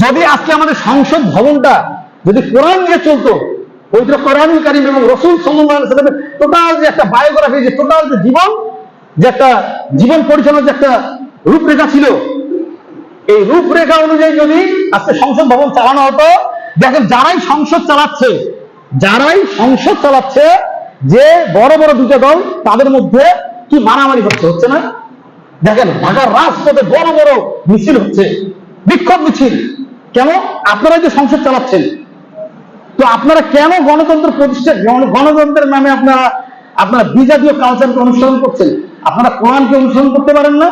যদি আজকে আমাদের সংসদ ভবনটা যদি কোরআন নিয়ে চলতো, পবিত্র কোরআনুল কারীম এবং রাসূল সাল্লাল্লাহু আলাইহি ওয়াসাল্লামের টোটাল যে একটা বায়োগ্রাফি, যে টোটাল যে জীবন, যে একটা জীবন পরিচালনার যে একটা রূপরেখা ছিল, এই রূপরেখা অনুযায়ী যদি আজকে সংসদ ভবন চালানো হতো, দেখেন যারাই সংসদ চালাচ্ছে যে বড় বড় দুটো দল, তাদের মধ্যে কি মারামারি হচ্ছে না? দেখেন ঢাকার রাজপথে বড় বড় মিছিল হচ্ছে, বিক্ষোভ মিছিল। কেন? আপনারা যে সংসদ চালাচ্ছেন, তো আপনারা কেন গণতন্ত্র প্রতিষ্ঠা, গণতন্ত্রের নামে আপনারা বিজাতীয় কালচারকে অনুসরণ করছেন? আপনারা কোরআনকে অনুসরণ করতে পারেন না?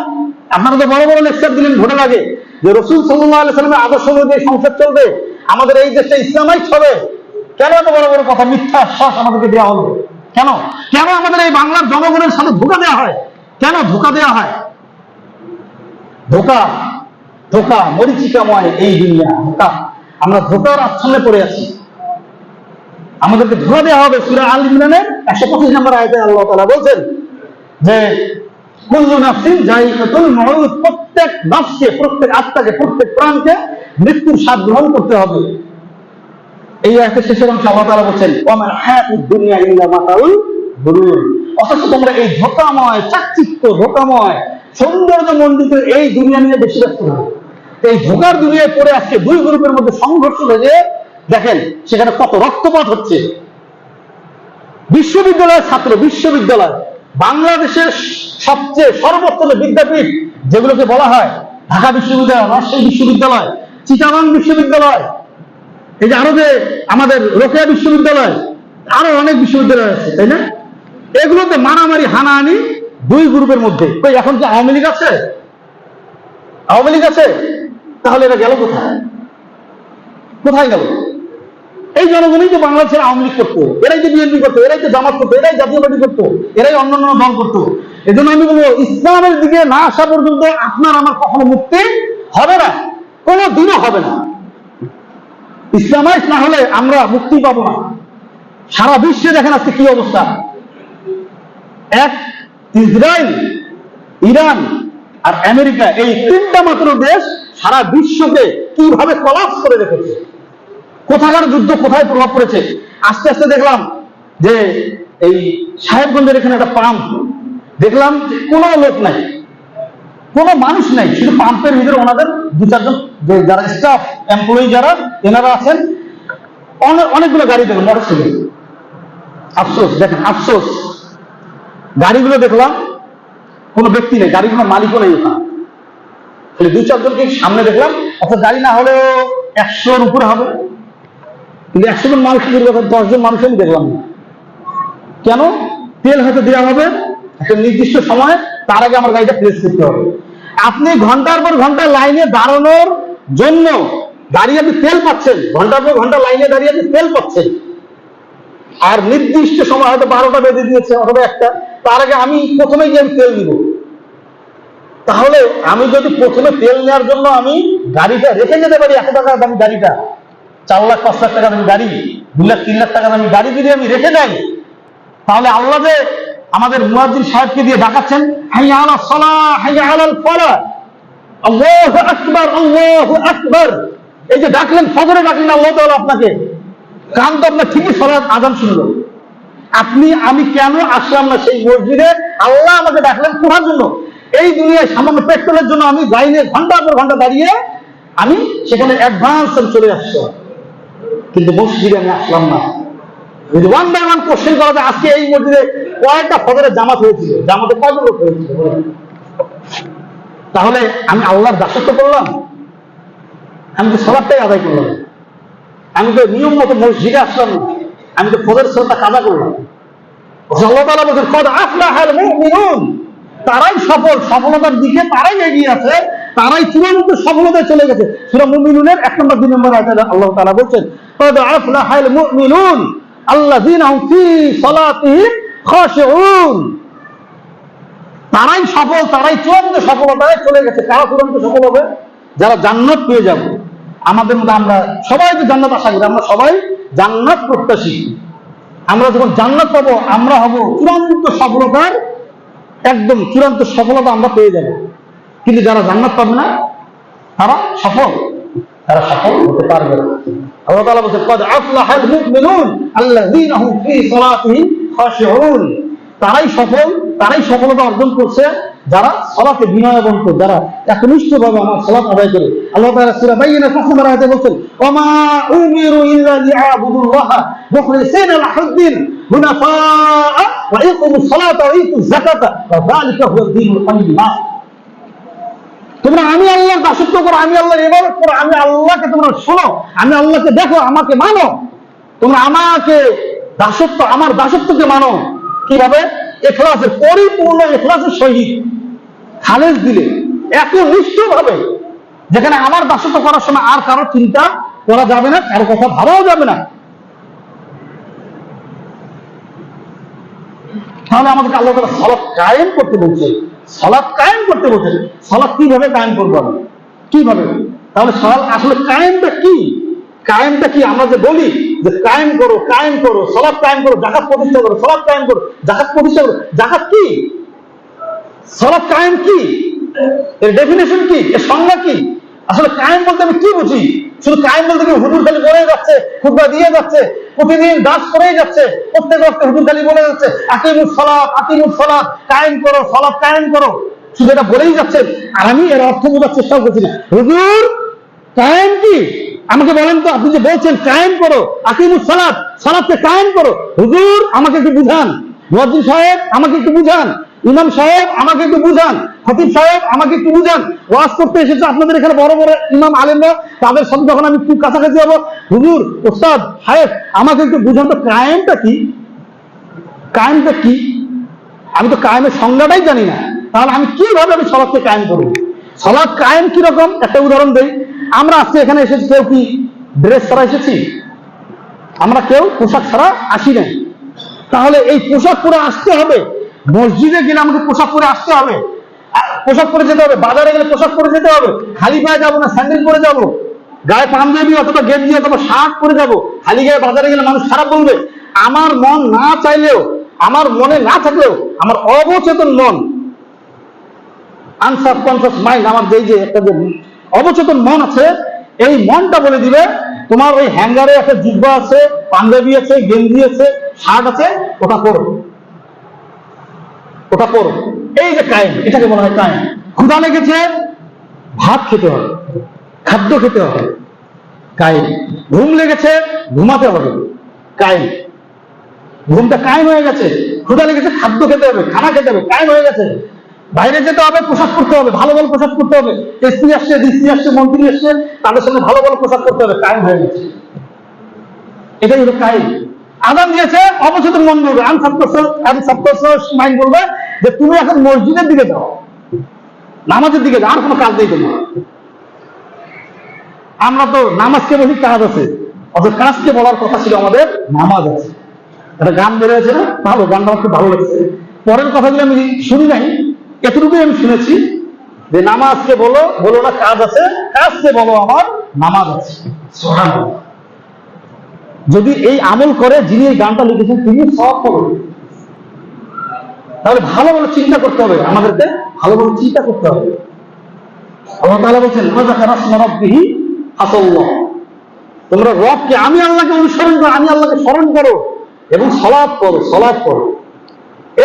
আপনারা তো বড় বড় লেকচার দিলেন ভোটের আগে যে রাসূল সাল্লাল্লাহু আলাইহি ওয়াসাল্লামের আদর্শ অনুযায়ী সংসদ চলবে, আমাদের এই দেশটা ইসলামাইট হবে। কেন এত বড় বড় কথা, মিথ্যা আশ্বাস আমাদেরকে দেওয়া হলো? কেন কেন আমাদের এই বাংলার জনগণের সাথে ধোঁকা দেওয়া হয়? কেন ধোঁকা দেওয়া হয়? ধোঁকা মরিচিকাময় এই দুনিয়া, ধোঁকা। আমরা ধোঁকার আচ্ছন্নে পড়ে আছি, আমাদেরকে ধোঁকা দেওয়া হবে। সূরা আল ইমরানের 125 নম্বর আয়াতে আল্লাহ তাআলা বলছেন যে কুল্লু নাফসিন যায়িকাতুল মাউত, প্রত্যেক নফসকে, প্রত্যেক আত্মাকে, প্রত্যেক প্রাণকে মৃত্যুর স্বাদ গ্রহণ করতে হবে। এই আয়াতের শেষের অংশে আল্লাহ তাআলা বলছেন ওয়ামাল হায়াতুদ দুনিয়া ইল্লা মাতাউল গুরুর। অথচ তোমরা এই ধোঁকাময়, চাকচিক্য ধোঁকাময়, সৌন্দর্য মণ্ডিত এই দুনিয়া নিয়ে বেশি ব্যস্ত হবে। এই ধোঁকার দুনিয়ায় পড়ে আজকে দুই গ্রুপের মধ্যে সংঘর্ষ হয়ে, দেখেন সেখানে কত রক্তপাত হচ্ছে। বিশ্ববিদ্যালয়ের ছাত্র, বিশ্ববিদ্যালয়, বাংলাদেশের সবচেয়ে সর্বোচ্চ বিদ্যাপীঠ যেগুলোকে বলা হয় ঢাকা বিশ্ববিদ্যালয়, রাজশাহী বিশ্ববিদ্যালয়, চিটাগাং বিশ্ববিদ্যালয়, এই যে আরো যে আমাদের রোকেয়া বিশ্ববিদ্যালয়, আরো অনেক বিশ্ববিদ্যালয় আছে, তাই না? এগুলোতে মারামারি হানাহানি দুই গ্রুপের মধ্যে। এখন কি আওয়ামী লীগ আছে? আওয়ামী লীগ আছে? তাহলে এরা গেল কোথায়? কোথায় গেল? এই জনগণই তো বাংলাদেশের আওয়ামী লীগ করতো, এরাই তো বিএনপি করতো, এরাই তো জামাত করতো, এরাই জাতীয় পার্টি করতো, এরাই অন্যান্য দল করতো। এই জন্য আমি বলবো, ইসলামের দিকে না আসা পর্যন্ত আপনার আমার কখনো মুক্তি হবে না, কোনো দিনও হবে না। ইসলামাইজ না হলে আমরা মুক্তি পাবো না। সারা বিশ্বে দেখেন আজকে কি অবস্থা। এক, ইসরায়েল, ইরান আর আমেরিকা, এই তিনটা মাত্র দেশ সারা বিশ্বকে কিভাবে কলাপস করে রেখেছে। কোথাকার যুদ্ধ কোথায় প্রভাব পড়েছে। আস্তে আস্তে দেখলাম যে এই সাহেবগঞ্জের এখানে একটা পাম্প দেখলাম, কোনো লোক নাই, কোনো মানুষ নাই, শুধু পাম্পের ভিতরে ওনাদের দু চারজন যারা স্টাফ এমপ্লয়ি যারা এনারা আছেন, অনেকগুলো গাড়ি দেখলাম, মোটরসাইকেল। আফসোস, দেখেন আফসোস, গাড়িগুলো দেখলাম কোনো ব্যক্তি নেই, গাড়িগুলো মালিকও নেই ওখানে, খালি দু চারজনকে সামনে দেখলাম। অর্থাৎ গাড়ি না হলেও 100-র উপরে হবে, কিন্তু 100 জন মানুষ, 10 জন মানুষ আমি দেখলাম না। কেন? তেল হয়তো দেওয়া হবে একটা নির্দিষ্ট সময়, তার আগে আমার গাড়িটা প্লেস করতে হবে। আপনি ঘন্টার পর ঘন্টা লাইনে দাঁড়ানোর জন্য দাঁড়িয়ে আপনি তেল পাচ্ছেন, ঘন্টার পর ঘন্টা লাইনে দাঁড়িয়ে আপনি তেল পাচ্ছেন, আর নির্দিষ্ট সময় হয়তো 12টা বেজে দিয়েছে অথবা 1টা, তার আগে আমি প্রথমে গিয়ে আমি তেল নিব। তাহলে আমি যদি প্রথমে তেল নেওয়ার জন্য আমি গাড়িটা রেখে যেতে পারি, 100 টাকা দামি গাড়িটা, 4 লাখ 5 লাখ টাকা দামি গাড়ি, 2 লাখ 3 লাখ টাকা দামি গাড়ি যদি আমি রেখে যাই, তাহলে আল্লাহ যে আমাদের মুয়াজ্জিন সাহেবকে দিয়ে ডাকাচ্ছেন, হাইয়া আলাস সালাহ, হাইয়া আলাল ফালাহ, আল্লাহু আকবার, আল্লাহু আকবার, এই যে ডাকলেন, ফজরে ডাকলেন আল্লাহ তাআলা আপনাকে, কান তো আপনার ঠিকই সালাত আযান শুনলো। আমি কেন আসলাম না সেই মসজিদে? আল্লাহ আমাকে ডাকলেন কোথার জন্য? এই দুনিয়ায় সামান্য পেট্রোলের জন্য আমি লাইনে ঘন্টার পর ঘন্টা দাঁড়িয়ে আমি সেখানে অ্যাডভান্স চলে আসছি, কিন্তু মসজিদে আমি আসলাম না। যদি 1 by 1 কোশ্চেন করা যায়, আজকে এই মসজিদে কয়েকটা ফজরের জামাত হয়েছিল, জামাতে কয়জন লোক হয়েছিল? তাহলে আমি আল্লাহর দাসত্ব করলাম? আমি তো সালাতটাই আদায় করলাম, আমি তো নিয়ম মতো মসজিদে আসলাম না, আমি তো ফজরের সালাতটা কাজা করলাম। আল্লাহ তাআলা বলেন কদ আফলাহাল মুমিনুন, তারাই সফল, সফলতার দিকে তারাই এগিয়ে আছে, তারাই চূড়ান্ত সফলতায় চলে গেছে। সূরা মুমিনুনের 1 নম্বর 2 নম্বর আয়াতে আল্লাহ তাআলা বলছেন কদ আফলাহাল মুমিনুন আল্লাযীনা হুম ফী সালাতিহিম খাশিউন, তারাই সফল, তারাই চূড়ান্ত সফলতায় চলে গেছে। কারা চূড়ান্ত সফল হবে? যারা জান্নাত পেয়ে যাবে। আমাদের মধ্যে আমরা সবাই তো জান্নাত আশা করি, আমরা সবাই জান্নাত প্রত্যাশী। আমরা যখন জান্নাত পাবো, আমরা হব চূড়ান্ত সফলতার, একদম চূড়ান্ত সফলতা আমরা পেয়ে যাব। কিন্তু যারা জান্নাত পাবে না, তারা সফল, তারা সফল হতে পারবে না। আল্লাহ তাআলা বলেন ক্বাদ আফলাহাল মুমিনুন আল্লাযীনা হুম ফী সালাতিহিম খাশিউন। তারাই সফল, তারাই সফলতা অর্জন করছে যারা সালাতে বিনয়বন্ত, যারা একনিষ্ঠভাবে আমার সালাত আদায় করে। আল্লাহ তাআলা সূরা বাইয়িনার ৫ নম্বর আয়াতে বলেন ওমা উমিরু ইল্লা লিয়াবুদুল্লাহা মুখলিসিনা লাহুদ্দিন হুনাফাআ ওয়া ইকিমুস সালাতা ওয়া ইতুজ যাকাতা ওয়া যালিকা হুয়াদ দীনুল কাইয়্যিম। তোমরা আমি আল্লাহর দাসত্ব করো, আমি আল্লাহর ইবাদত করো, আমি আল্লাহকে তোমরা শোনো, আমি আল্লাহকে দেখো, আমাকে মানো। তোমরা আমাকে দাসত্ব, আমার দাসত্বকে মানো। কিভাবে? ইখলাসের, পরিপূর্ণ ইখলাসের সহিত, খালেস দিলে, একনিষ্ঠভাবে, যেখানে আমার দাসত্ব করার সময় আর কারো চিন্তা করা যাবে না, কারো কথা ভাবাও যাবে না। তাহলে আমাদেরকে আল্লাহ তাআলা সালাত কায়েম করতে বলছে, সালাত কায়েম করতে বলছে। সালাত কিভাবে কায়েম করবো আমি, কিভাবে? তাহলে সালাত আসলে কায়েমটা কি? কায়েমটা কি? আমরা যে বলি যে কায়েম করো, কায়েম করো, সালাত কায়েম করো, যাকাত প্রতিষ্ঠা করো, সালাত কায়েম করো, যাকাত প্রতিষ্ঠা করো। যাকাত কি? সালাত কায়েম কি? এর ডেফিনেশন কি? এর সংজ্ঞা কি? আসলে কায়েম বলতে আমি কি বুঝি? শুধু কায়েম বলতে কি হুজুর খালি বলে যাচ্ছে, খুতবা দিয়ে যাচ্ছে, প্রতিদিন দাস করেই যাচ্ছে, প্রত্যেক ওয়াক্তে হুজুর খালি বলে যাচ্ছে আকিমুস সালাত, আকিমুস সালাত, কায়েম করো, সালাত কায়েম করো, শুধু এটা বলেই যাচ্ছে। আর আমি এর অর্থ বোঝার চেষ্টাও করছি না। হুজুর কায়েম কি আমাকে বলেন তো? আপনি যে বলছেন কায়েম করো, আকিমুস সালাত, সালাতকে কায়েম করো, হুজুর আমাকে একটু বুঝান, মুয়াজ্জিন সাহেব আমাকে একটু বুঝান, ইমাম সাহেব আমাকে একটু বুঝান, খতিব সাহেব আমাকে একটু বুঝান। ওয়াজ করতে এসেছে আপনাদের এখানে বড় বড় ইমাম আলেমরা, তাদের সাথে যখন আমি একটু কাছাকাছি যাবো, হুজুর ওস্তাদ সাহেব আমাকে একটু বুঝান তো কায়েমটা কি? কায়েমটা কি? আমি তো কায়েমের সংজ্ঞাটাই জানি না। তাহলে আমি কিভাবে আমি সালাতকে কায়েম করব? সালাত কায়েম কিরকম একটা উদাহরণ দেই। আমরা আজকে এখানে এসেছি, কেউ কি ড্রেস ছাড়া এসেছি? আমরা কেউ পোশাক ছাড়া আসি নাই। তাহলে এই পোশাক পরে আসতে হবে, মসজিদে গেলে আমাকে পোশাক পরে আসতে হবে, পোশাক পরে যেতে হবে, বাজারে গেলে পোশাক পরে যেতে হবে। খালি পায়ে যাবো না, স্যান্ডেল পরে যাবো, গায়ে পাঞ্জাবি অথবা গেঞ্জি অথবা শার্ট পরে যাবো। খালি গায়ে বাজারে গেলে মানুষ খারাপ বলবে। আমার মন না চাইলেও, আমার মনে না থাকলেও, আমার অবচেতন মন, আনসাবকনসিয়াস মাইন্ড, আমার যে একটা যে অবচেতন মন আছে, এই মনটা বলে দিবে তোমার ওই হ্যাঙ্গারে একটা জিব্বা আছে, পাঞ্জাবি আছে, গেঞ্জি আছে, শার্ট আছে, ওটা পরো, ওটা পরো। এই যে কায়েম, এটাকে বলা হয় কায়েম। ক্ষুধা লেগেছে, ভাত খেতে হবে, খাদ্য খেতে হবে, কায়েম। ঘুম লেগেছে, ঘুমাতে হবে, কায়েম। ঘুমটা কায়েম হয়ে গেছে। ক্ষুধা লেগেছে, খাদ্য খেতে হবে, খানা খেতে হবে, কায়েম হয়ে গেছে। বাইরে যেতে হবে, পোশাক করতে হবে, ভালো ভালো পোশাক করতে হবে। এসপি আসছে, ডিসি আসছে, মন্ত্রী আসছে, তাদের সঙ্গে ভালো ভালো পোশাক করতে হবে, কায়েম হয়ে গেছে। এটাই হলো কায়েম। আযান দিয়েছে, অবচেতন মন বলবে, আনসাবকনসিয়াস মাইন্ড বলবে যে তুমি এখন মসজিদের দিকে যাও, নামাজের দিকে যাও, আর কোনো কাজ নেই তোমার। আমরা তো নামাজকে বলি কাজ আছে, অথচ কাজকে বলার কথা ছিল আমাদের নামাজ আছে। একটা গান বেরিয়েছে না, ভালো গানটা আমার খুব ভালো লাগছে। পরের কথাগুলো আমি শুনি নাই, এতটুকুই আমি শুনেছি যে নামাজকে বলো, বলো না কাজ আছে, কাজকে বলো আমার নামাজ আছে। সুবহানাল্লাহ। যদি এই আমল করে যিনি এই গানটা লিখেছেন তিনি সওয়াব পাবেন। তাহলে ভালো ভালো চিন্তা করতে হবে, আমাদেরকে ভালো ভালো চিন্তা করতে হবে। আল্লাহ তাআলা বলেন ওয়াযাকারা ইসমা রাব্বিহি ফাসাল্লাহ, তোমরা রবকে, আমি আল্লাহকে অনুসরণ করো, আমি আল্লাহকে স্মরণ করো এবং সালাত করো, সালাত করো।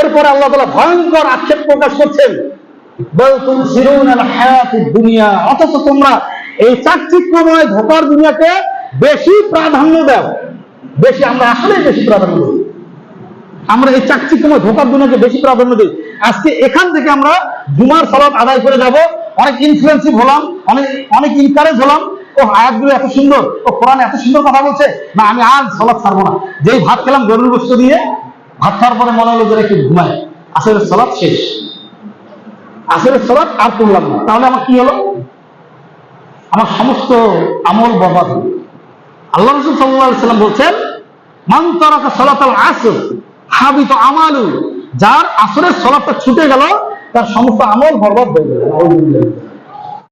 এরপরে আল্লাহ তাআলা ভয়ঙ্কর আক্ষেপ প্রকাশ করছেন, বাল তুসিরুনাল হায়াতুদ দুনিয়া, অথচ তোমরা এই চাকচিক্যময় ধোঁকার দুনিয়াকে বেশি প্রাধান্য দাও। বেশি, আমরা আসলে বেশি প্রাধান্য দিই, আমরা এই চাকচিক্যময় ধোঁকার দুনিয়াকে বেশি প্রাধান্য দিই। আজকে এখান থেকে আমরা জুমার সালাত আদায় করে যাব, অনেক ইনফ্লুয়েন্সিভ হলাম, অনেক ইনকারেজ হলাম, ও আয়াতগুলো এত সুন্দর, ও কোরআন এত সুন্দর কথা বলছে, না আমি আজ সালাত ছাড়বো না। যেই ভাত খেলাম গরুর গোশত দিয়ে, ভাত খাওয়ার পরে মনে হলো যে একটু ঘুমায়, আসরের সালাত শেষ, আসরের সালাত আর করলাম না। তাহলে আমার কি হলো? আমার সমস্ত আমল বরবাদ হলো। আল্লাহ রাসূল সাল্লাল্লাহু আলাইহি ওয়াসাল্লাম বলছেন মান তারাকা সালাতাল আসর হাবিত আমালু, যার আসরের সালাতটা ছুটে গেল তার সমস্ত আমল বরবাদ হয়ে গেল।